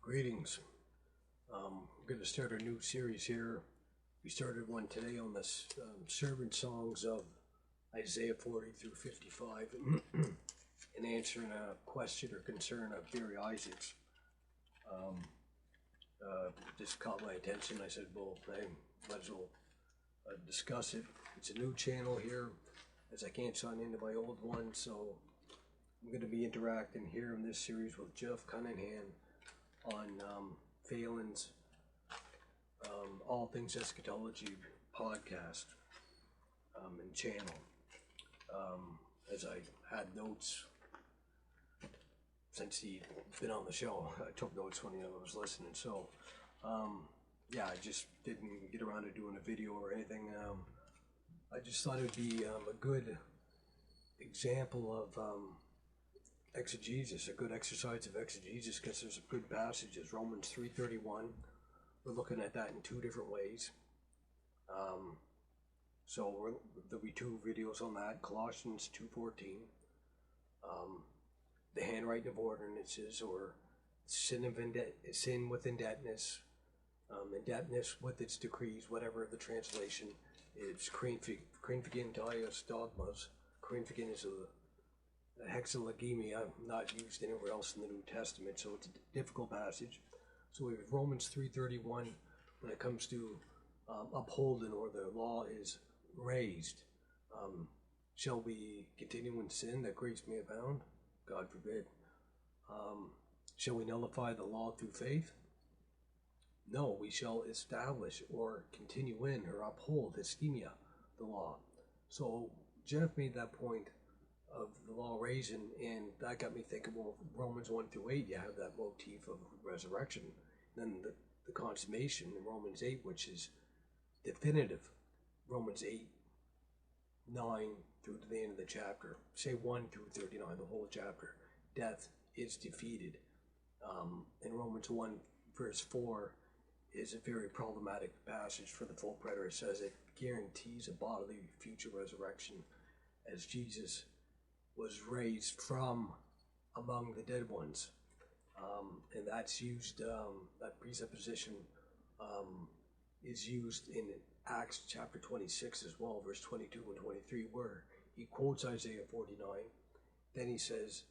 Greetings. We're going to start a new series here. We started one today on the servant songs of Isaiah 40 through 55 and answering a question or concern of Barry Isaacs. This caught my attention. I said, well, I might as well discuss it. It's a new channel here as I can't sign into my old one, so I'm going to be interacting here in this series with Jeff Cunningham on Pheelan's All Things Eschatology podcast and channel. As I had notes since he'd been on the show, I took notes when I was listening. So, yeah, I just didn't get around to doing a video or anything. I just thought it would be a good example of exegesis, a good exercise of exegesis, because there's a good passages. Romans 3:31. We're looking at that in two different ways. So there'll be two videos on that. Colossians 2:14. The handwriting of ordinances, or sin with indebtedness, indebtedness with its decrees, whatever the translation. It's Crinfigintias dogmas. Crinfigin is a hexalegemia, not used anywhere else in the New Testament, so it's a difficult passage. So we have Romans 3:31 when it comes to upholding, or the law is raised. Shall we continue in sin that grace may abound? God forbid. Shall we nullify the law through faith? No, we shall establish or continue in or uphold, ischemia, the law. So Jeff made that point of the law raising, and that got me thinking, well, Romans 1 through 8, you have that motif of resurrection. Then the consummation in Romans 8, which is definitive. Romans 8, 9 through to the end of the chapter. Say 1 through 39, the whole chapter. Death is defeated. In Romans 1, verse 4, is a very problematic passage for the full preterist. It says it guarantees a bodily future resurrection as Jesus was raised from among the dead ones. And that's used, that presupposition is used in Acts chapter 26 as well, verse 22 and 23, where he quotes Isaiah 49. Then he says,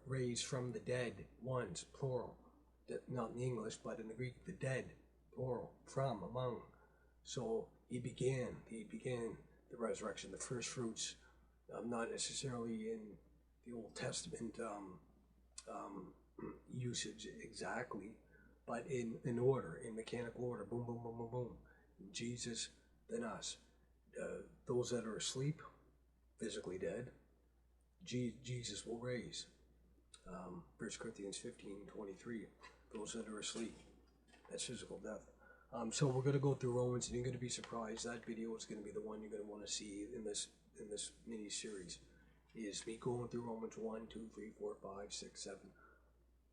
raised from the dead ones, plural. Not in English, but in the Greek, the dead, plural, from, among. So he began the resurrection, the first fruits, not necessarily in the Old Testament usage exactly, but in order, in mechanical order, boom, boom, boom, boom, boom. Jesus, then us. Those that are asleep, physically dead, Jesus will raise. 1 Corinthians 15:23. Those that are asleep, that's physical death. So we're going to go through Romans, and you're going to be surprised. That video is going to be the one you're going to want to see in this mini series. Is me going through Romans 1, 2, 3, 4, 5, 6, 7.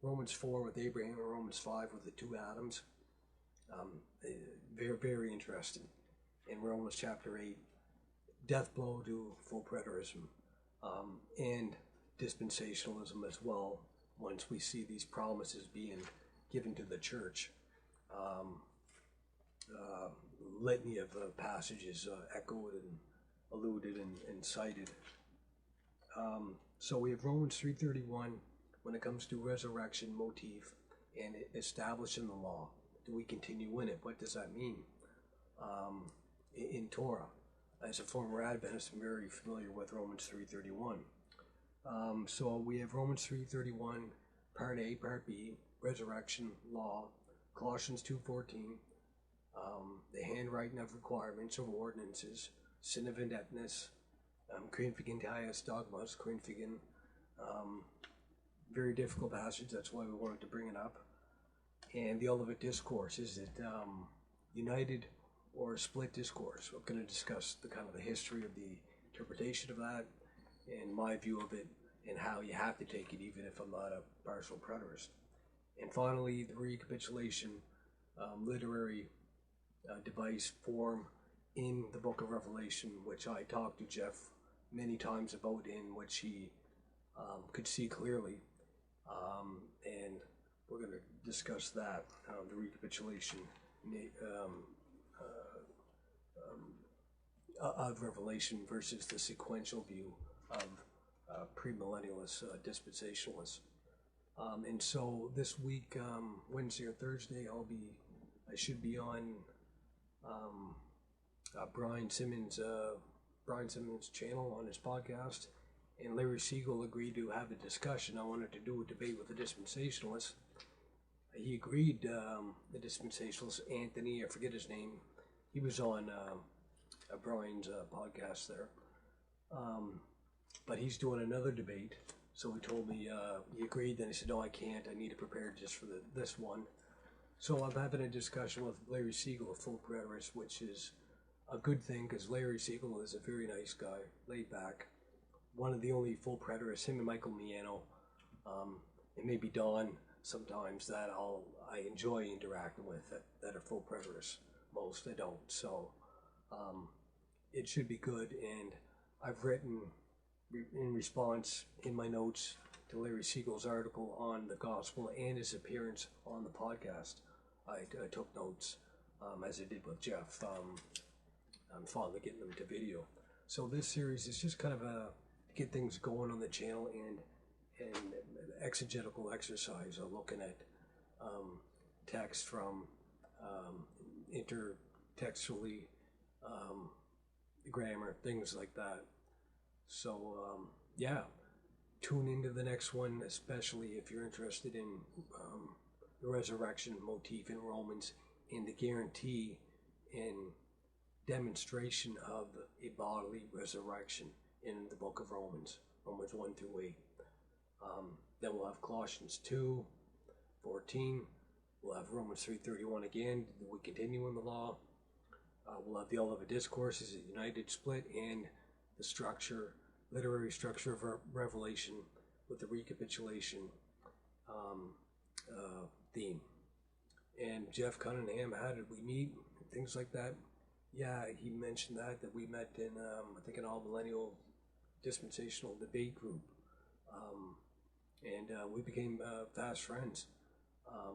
Romans 4 with Abraham, and Romans 5 with the two Adams. Very, very interesting. In Romans chapter 8, death blow to full preterism, and dispensationalism as well, once we see these promises being given to the church. Litany of passages echoed and alluded and cited. So we have Romans 3:31 when it comes to resurrection motif and establishing the law. Do we continue in it? What does that mean? In Torah, as a former Adventist, I'm very familiar with Romans 3:31. So we have Romans 3:31, part A, part B, resurrection, law. Colossians 2:14, the handwriting of requirements of ordinances, sin of indebtedness, Crinfigintias dogmas, Crinfigin, very difficult passage, that's why we wanted to bring it up. And the Olivet Discourse, is it united or split discourse? We're going to discuss the kind of the history of the interpretation of that, and my view of it, and how you have to take it even if I'm not a partial preterist. And finally, the recapitulation, literary device form in the book of Revelation, which I talked to Jeff many times about, in which he could see clearly. And we're going to discuss that, the recapitulation of Revelation versus the sequential view of premillennialists, dispensationalists. And so this week, Wednesday or Thursday, I should be on Brian Simmons' channel on his podcast, and Larry Siegel agreed to have a discussion. I wanted to do a debate with the dispensationalists. He agreed, the dispensationalist, Anthony, I forget his name, he was on Brian's podcast there. But he's doing another debate, so he told me he agreed. Then he said, no, I can't. I need to prepare just for this one. So I'm having a discussion with Larry Siegel, a full preterist, which is a good thing because Larry Siegel is a very nice guy, laid back. One of the only full preterists, him and Michael Miano, and maybe Don sometimes, that I enjoy interacting with that are full preterists. Most I don't. So it should be good. And I've written in response in my notes to Larry Siegel's article on the gospel and his appearance on the podcast. I took notes, as I did with Jeff. I'm finally getting them to video. So this series is just kind of to get things going on the channel and exegetical exercise, looking at text from intertextually, grammar, things like that. So yeah, tune into the next one, especially if you're interested in the resurrection motif in Romans and the guarantee and demonstration of a bodily resurrection in the book of Romans 1 through 8. Then we'll have Colossians 2:14. We'll have Romans 3:31 again. We continue in the law. We'll have the Olivet Discourses, a united split, and the structure, literary structure of Revelation with the recapitulation theme. And Jeff Cunningham, how did we meet? Things like that. Yeah, he mentioned that we met in, I think, an all-millennial dispensational debate group. And we became fast friends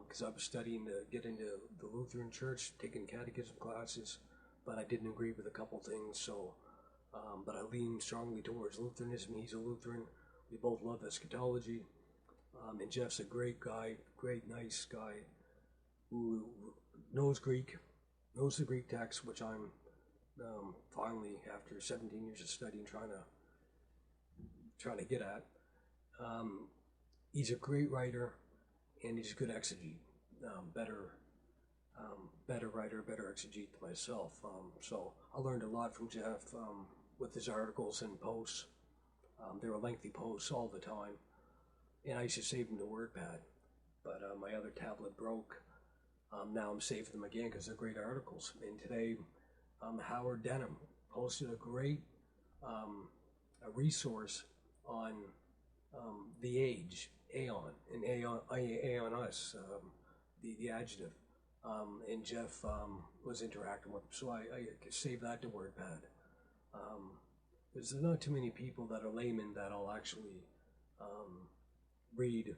because I was studying to get into the Lutheran Church, taking catechism classes, but I didn't agree with a couple things, so but I lean strongly towards Lutheranism. He's a Lutheran. We both love eschatology. And Jeff's a great guy, great, nice guy who knows Greek, knows the Greek text, which I'm finally, after 17 years of studying, trying to get at. He's a great writer, and he's a good exegete. Better writer, better exegete than myself. So I learned a lot from Jeff with his articles and posts. They were lengthy posts all the time, and I used to save them to WordPad. But my other tablet broke. Now I'm saving them again because they're great articles. And today, Howard Denham posted a great a resource on the age, aeon, and aeonus, the adjective. And Jeff was interacting with him, so I saved that to WordPad. There's not too many people that are laymen that'll actually read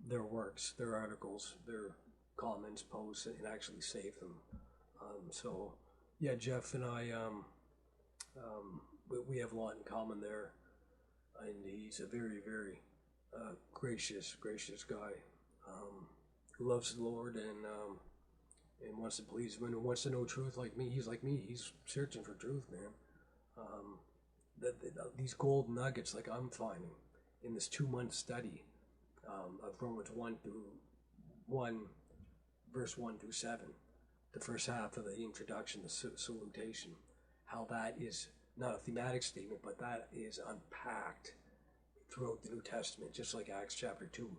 their works, their articles, their comments, posts, and actually save them. So yeah, Jeff and I, we have a lot in common there, and he's a very, very gracious guy who loves the Lord and wants to please him and wants to know truth like me. He's like me. He's searching for truth, man. These gold nuggets, like I'm finding in this 2-month study of Romans 1 verse 1 through 7, the first half of the introduction, the salutation, how that is not a thematic statement, but that is unpacked throughout the New Testament, just like Acts chapter 2.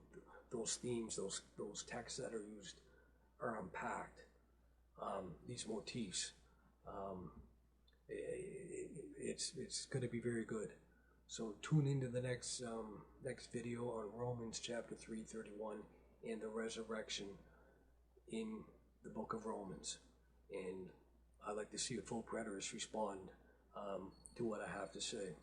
Those themes, those texts that are used are unpacked. These motifs. It's going to be very good. So tune into the next video on Romans chapter 3:31 and the resurrection in the book of Romans. And I'd like to see a full preterist respond to what I have to say.